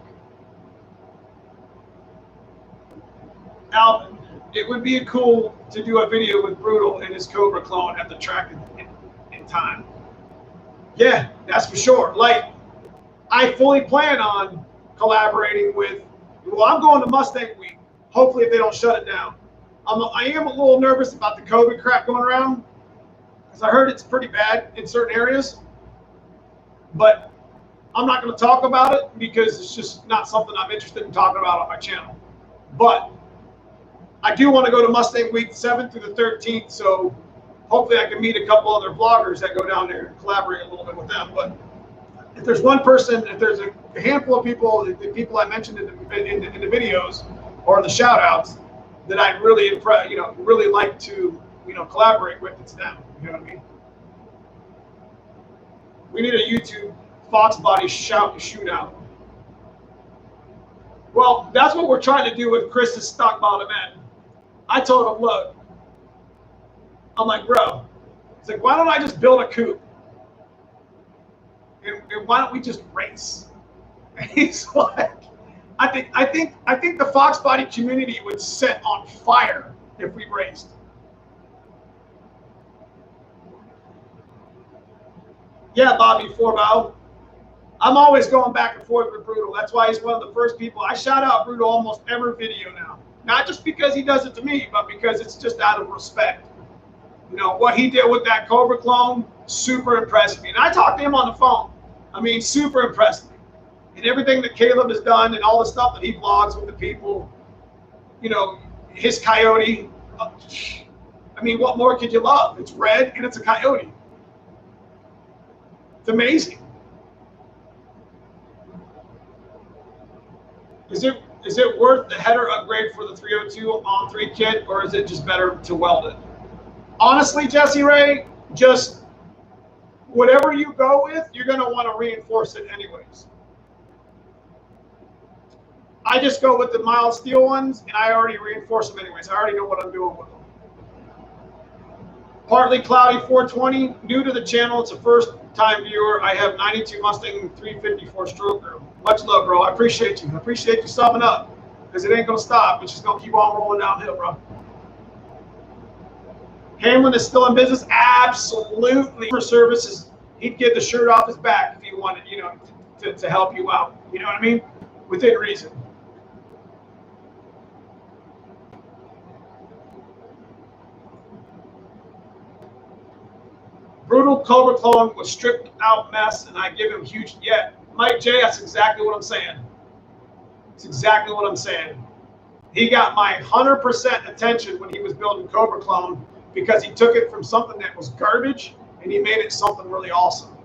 Alvin, it would be cool to do a video with Brutal and his Cobra clone at the track in time. Yeah, that's for sure. Like, I fully plan on collaborating with, well, I'm going to Mustang Week. Hopefully if they don't shut it down. I am a little nervous about the COVID crap going around because I heard it's pretty bad in certain areas. But I'm not going to talk about it because it's just not something I'm interested in talking about on my channel. But I do want to go to Mustang Week 7th through the 13th, so hopefully I can meet a couple other vloggers that go down there and collaborate a little bit with them. But if there's one person, if there's a handful of people, the people I mentioned in the videos or the shout outs that I'd really really like to, collaborate with, it's them. You know what I mean? We need a YouTube Fox Body shootout. Well, that's what we're trying to do with Chris's stock bottom end. I told him, look, I'm like, bro, it's like, why don't I just build a coupe? And why don't we just race? And he's like, I think the Fox Body community would set on fire if we raced. Yeah, Bobby Forbow. I'm always going back and forth with Brutal. That's why he's one of the first people. I shout out Brutal almost every video now. Not just because he does it to me, but because it's just out of respect. What he did with that Cobra clone, super impressed me. And I talked to him on the phone. I mean, super impressed me. And everything that Caleb has done and all the stuff that he vlogs with the people, his Coyote. I mean, what more could you love? It's red and it's a Coyote. It's amazing. Is it worth the header upgrade for the 302 on 3 kit, or is it just better to weld it? Honestly, Jesse Ray, just whatever you go with, you're going to want to reinforce it anyways. I just go with the mild steel ones, and I already reinforce them anyways. I already know what I'm doing with them. Partly Cloudy 420, new to the channel. It's a first-time viewer. I have 92 Mustang 354 stroker. Much love, bro. I appreciate you. I appreciate you subbing up, because it ain't going to stop. It's just going to keep on rolling downhill, bro. Hamlin is still in business? Absolutely. For services, he'd give the shirt off his back if he wanted, to help you out. You know what I mean? Within reason. Brutal Cobra clone was stripped out mess, and I give him huge. Yeah, Mike J, that's exactly what I'm saying. It's exactly what I'm saying. He got my 100% attention when he was building Cobra clone, because he took it from something that was garbage and he made it something really awesome.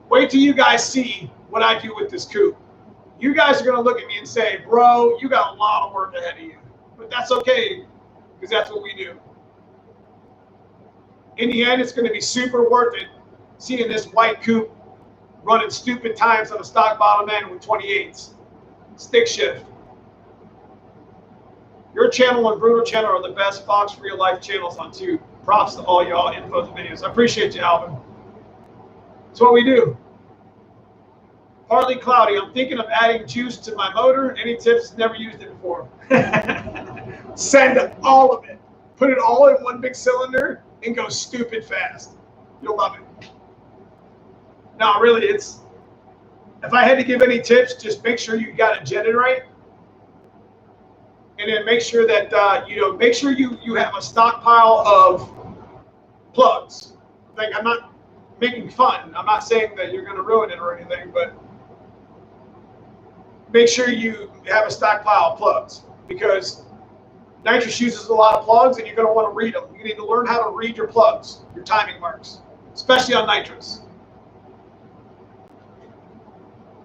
Wait till you guys see what I do with this coupe. You guys are going to look at me and say, bro, you got a lot of work ahead of you. But that's okay, because that's what we do. In the end, it's going to be super worth it seeing this white coupe running stupid times on a stock bottom end with 28s. Stick shift. Your channel and Brutal channel are the best Fox real life channels on YouTube. Props to all y'all info the videos. I appreciate you, Alvin. That's what we do. Partly Cloudy. I'm thinking of adding juice to my motor. Any tips? Never used it before. Send all of it. Put it all in one big cylinder and go stupid fast. You'll love it. No, really, if I had to give any tips, just make sure you got it jetted right. And then make sure that make sure you have a stockpile of plugs. Like, I'm not making fun. I'm not saying that you're going to ruin it or anything, but make sure you have a stockpile of plugs, because nitrous uses a lot of plugs, and you're going to want to read them. You need to learn how to read your plugs, your timing marks, especially on nitrous.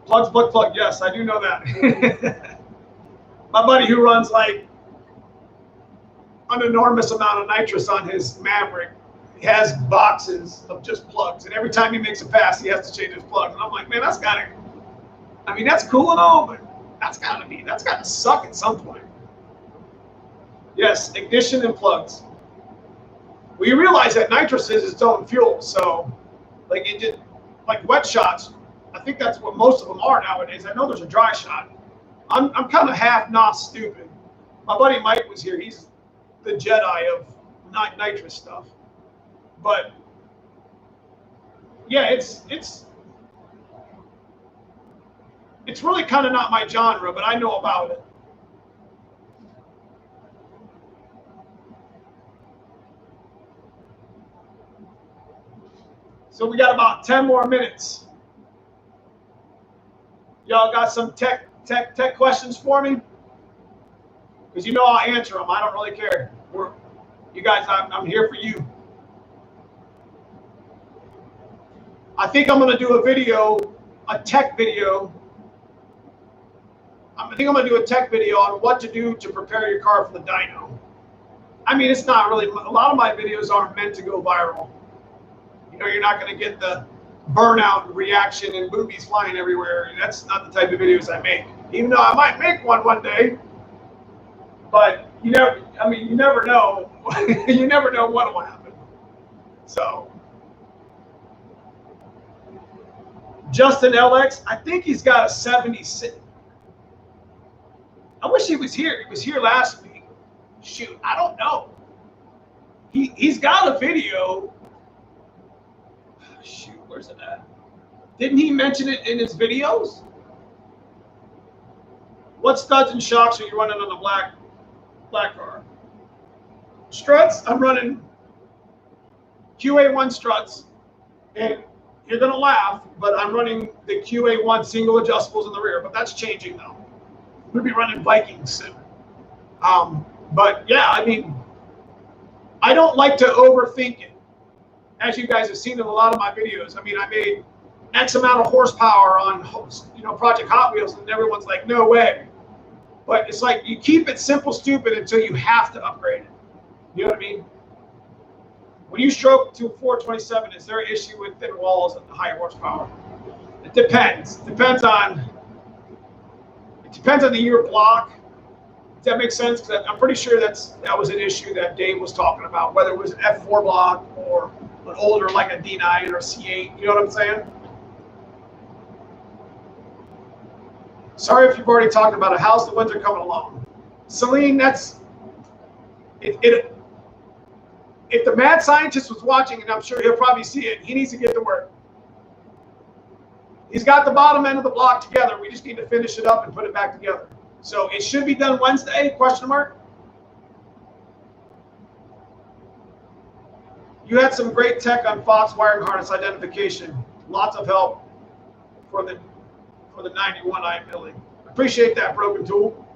Plugs, plug. Yes, I do know that. My buddy who runs like an enormous amount of nitrous on his Maverick has boxes of just plugs, and every time he makes a pass, he has to change his plugs. And I'm like, man, that's cool and all, but that's gotta suck at some point. Yes, ignition and plugs. Well, you realize that nitrous is its own fuel, so like wet shots, I think that's what most of them are nowadays. I know there's a dry shot. I'm kind of half not stupid. My buddy Mike was here. He's the Jedi of nitrous stuff. But yeah, it's really kind of not my genre, but I know about it. So we got about 10 more minutes. Y'all got some tech questions for me? because you know I'll answer them. I don't really care. You guys, I'm here for you. I think I'm going to do a video, a tech video. I think I'm going to do a tech video on what to do to prepare your car for the dyno. I mean, it's not really, a lot of my videos aren't meant to go viral. You know, you're not going to get the burnout reaction and boobies flying everywhere. That's not the type of videos I make. Even though I might make one day. But you never know. You never know what will happen. So Justin LX, I think he's got a 76. I wish he was here. He was here last week. Shoot, I don't know. He's got a video. Shoot, where's it at? Didn't he mention it in his videos? What studs and shocks are you running on the black car? Struts, I'm running QA1 struts, and you're gonna laugh, but I'm running the QA1 single adjustables in the rear, but that's changing though. We'll be running Vikings soon. But yeah, I mean, I don't like to overthink it. As you guys have seen in a lot of my videos, I mean, I made X amount of horsepower on, Project Hot Wheels, and everyone's like, no way. But it's like you keep it simple, stupid until you have to upgrade it. You know what I mean? When you stroke to 427, is there an issue with thin walls and high horsepower? It depends. It depends on the year block. Does that make sense? Because I'm pretty sure that was an issue that Dave was talking about, whether it was an F4 block or an older like a D9 or C8. You know what I'm saying? Sorry if you've already talked about it. How's the winter coming along? Celine, that's it. If the mad scientist was watching, and I'm sure he'll probably see it, he needs to get to work. He's got the bottom end of the block together. We just need to finish it up and put it back together. So it should be done Wednesday, question mark. You had some great tech on Fox wiring harness identification. Lots of help for the 91 I am building. Appreciate that, Broken Tool.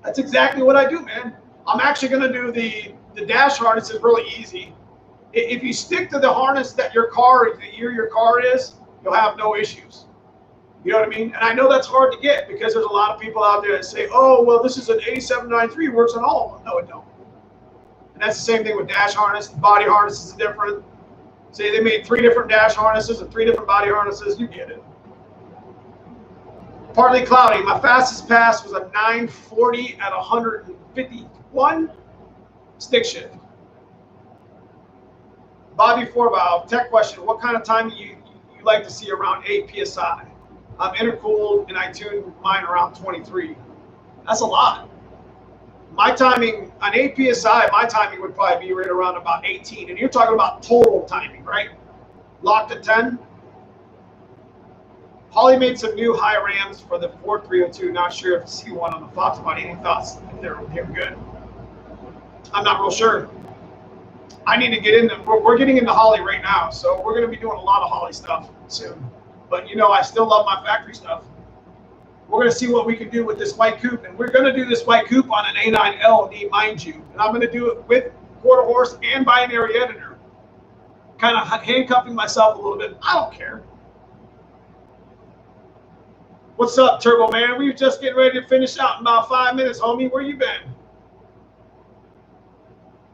That's exactly what I do, man. I'm actually going to do the dash harness is really easy. If you stick to the harness that your car, the year your car is, you'll have no issues. You know what I mean? And I know that's hard to get because there's a lot of people out there that say, oh, well, this is an 8793, works on all of them. No, it don't. And that's the same thing with dash harness. The body harness is different. Say they made 3 different dash harnesses and 3 different body harnesses, you get it. Partly cloudy. My fastest pass was a 940 at 151 stick shift. Bobby 4-valve, tech question. What kind of time do you like to see around 8 PSI? I'm intercooled and I tuned mine around 23. That's a lot. My timing on 8 PSI, my timing would probably be right around about 18. And you're talking about total timing, right? Locked at 10. Holly made some new high rams for the Ford 302. Not sure if C1 on the Fox body. Any thoughts if they're good? I'm not real sure. I need to get into, we're getting into Holly right now. So we're going to be doing a lot of Holly stuff soon. But I still love my factory stuff. We're going to see what we can do with this white coupe. And we're going to do this white coupe on an A9 LD, mind you. And I'm going to do it with quarter horse and binary editor. Kind of handcuffing myself a little bit. I don't care. What's up, Turbo Man? We were just getting ready to finish out in about 5 minutes, homie. Where you been?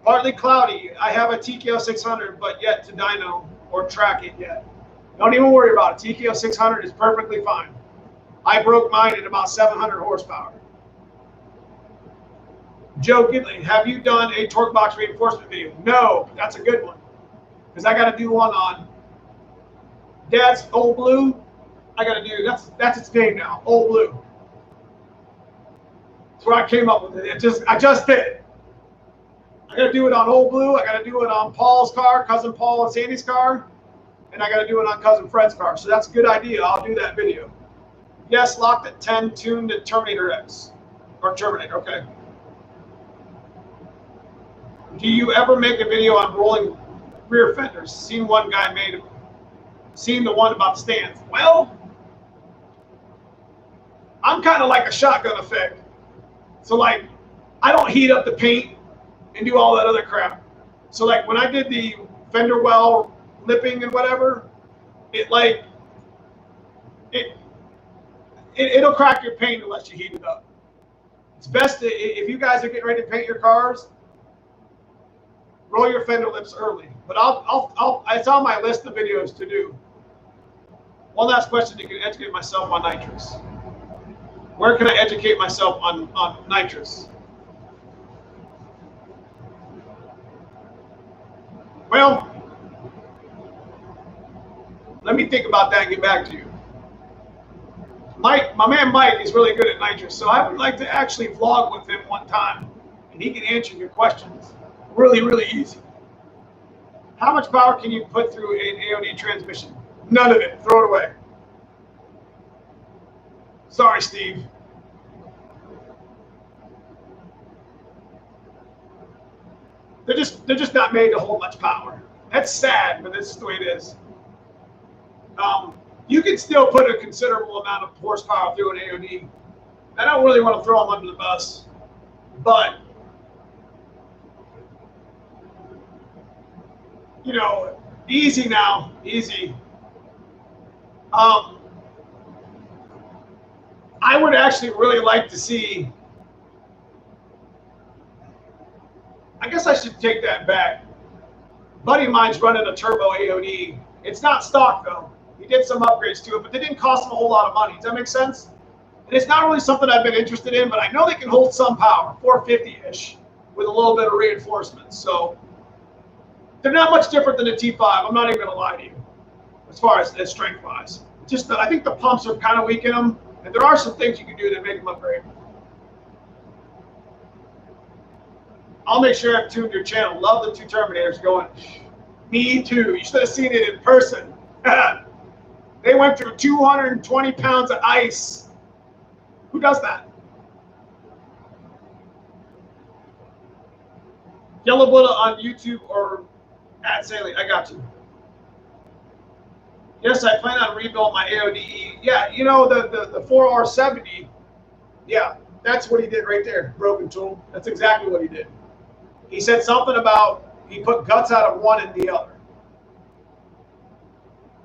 Partly cloudy. I have a TKO 600, but yet to dyno or track it yet. Don't even worry about it. TKO 600 is perfectly fine. I broke mine at about 700 horsepower. Joe Gidley, have you done a torque box reinforcement video? No, that's a good one. Because I got to do one on Dad's Old Blue. I got to do, that's its name now, Old Blue. That's where I came up with it. I just did it. I got to do it on Old Blue. I got to do it on Paul's car, Cousin Paul and Sandy's car. And I got to do it on Cousin Fred's car. So that's a good idea. I'll do that video. Yes, locked at 10, tuned to Terminator X. Or Terminator, okay. Do you ever make a video on rolling rear fenders? Seen one guy made, seen the one about the stands. Well, I'm kind of like a shotgun effect. So like, I don't heat up the paint and do all that other crap. So like when I did the fender well lipping and whatever, it'll crack your paint unless you heat it up. It's best if you guys are getting ready to paint your cars, roll your fender lips early. But it's on my list of videos to do. One last question to educate myself on nitrous. Where can I educate myself on nitrous? Well, let me think about that and get back to you. Mike, my man Mike is really good at nitrous, so I would like to actually vlog with him one time, and he can answer your questions really, really easy. How much power can you put through an AOD transmission? None of it. Throw it away. Sorry, Steve. They're just not made to hold much power. That's sad, but this is the way it is. You can still put a considerable amount of horsepower through an AOD. I don't really want to throw them under the bus, but you know, easy now, easy. I would actually really like to see. I guess I should take that back. Buddy of mine's running a turbo AOD. It's not stock though. He did some upgrades to it, but they didn't cost him a whole lot of money. Does that make sense? And it's not really something I've been interested in, but I know they can hold some power, 450-ish, with a little bit of reinforcement. So they're not much different than a T5. I'm not even going to lie to you, as far as strength-wise. Just I think the pumps are kind of weak in them, and there are some things you can do to make them upgrade. I'll make sure I've tuned your channel. Love the two Terminators going. Me too. You should have seen it in person. They went through 220 pounds of ice. Who does that? Yellow Buddha on YouTube or at Saley. I got you. Yes, I plan on rebuilding my AODE. Yeah, you know, the 4R70. Yeah, that's what he did right there. Broken tool. That's exactly what he did. He said something about he put guts out of one and the other.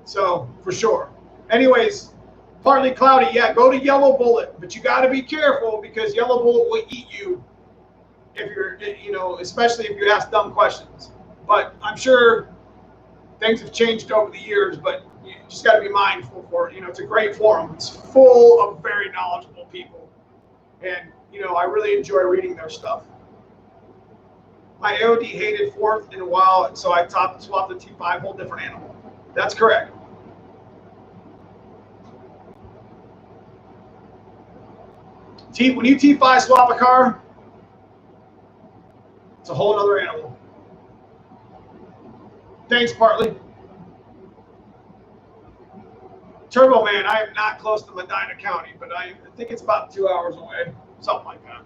So, for sure. Anyways, partly cloudy. Yeah, go to Yellow Bullet. But you got to be careful because Yellow Bullet will eat you if you're, you know, especially if you ask dumb questions. But I'm sure things have changed over the years, but you just got to be mindful for it. You know, it's a great forum. It's full of very knowledgeable people. And, you know, I really enjoy reading their stuff. My AOD hated fourth in a while, so I swapped the T5, whole different animal. That's correct. When you T5 swap a car, it's a whole other animal. Thanks, Partly. Turbo Man, I am not close to Medina County, but I think it's about 2 hours away, something like that.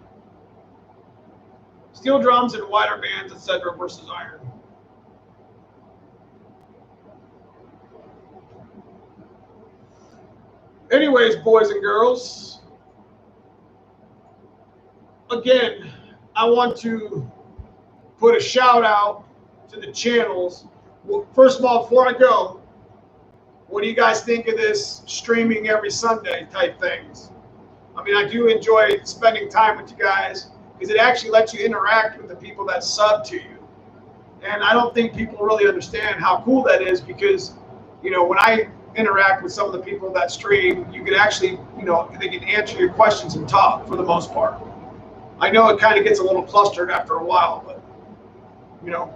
Steel drums and wider bands, etc. versus iron. Anyways, boys and girls, again, I want to put a shout out to the channels. Well, first of all, before I go, what do you guys think of this streaming every Sunday type things? I mean, I do enjoy spending time with you guys because it actually lets you interact with the people that sub to you. And I don't think people really understand how cool that is because, you know, when I interact with some of the people that stream, you can actually, you know, they can answer your questions and talk for the most part. I know it kind of gets a little clustered after a while, but, you know.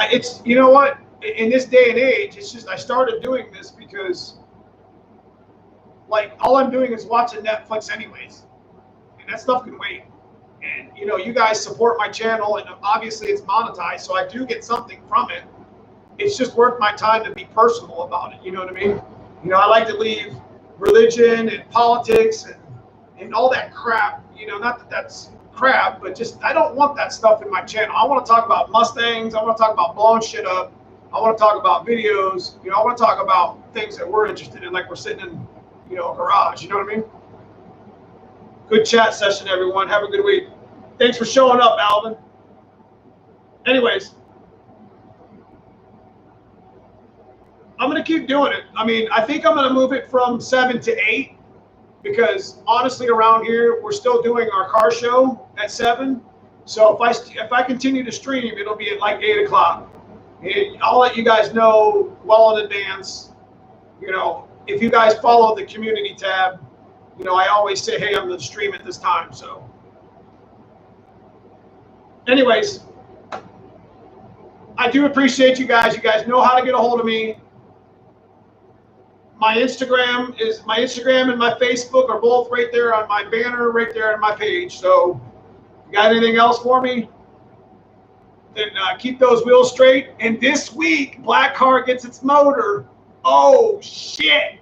It's, you know what, in this day and age, it's just, I started doing this because, like, all I'm doing is watching Netflix anyways, and that stuff can wait. And, you know, you guys support my channel, and obviously it's monetized, so I do get something from it. It's just worth my time to be personal about it, you know what I mean? You know, I like to leave religion and politics and all that crap, you know, not that that's crap, but just, I don't want that stuff in my channel. I want to talk about Mustangs, I want to talk about blowing shit up, I want to talk about videos, you know, I want to talk about things that we're interested in, like we're sitting in garage. You know what I mean? Good chat session, everyone. Have a good week. Thanks for showing up, Alvin. Anyways, I'm going to keep doing it. I mean, I think I'm going to move it from 7 to 8 because honestly, around here, we're still doing our car show at 7. So if I continue to stream, it'll be at like 8 o'clock. And I'll let you guys know well in advance. If you guys follow the community tab, I always say, hey, I'm going to stream at this time. So anyways, I do appreciate you guys. You guys know how to get a hold of me. My Instagram and my Facebook are both right there on my banner, right there on my page. So you got anything else for me? Then keep those wheels straight. And this week, Black Car gets its motor. Oh, shit.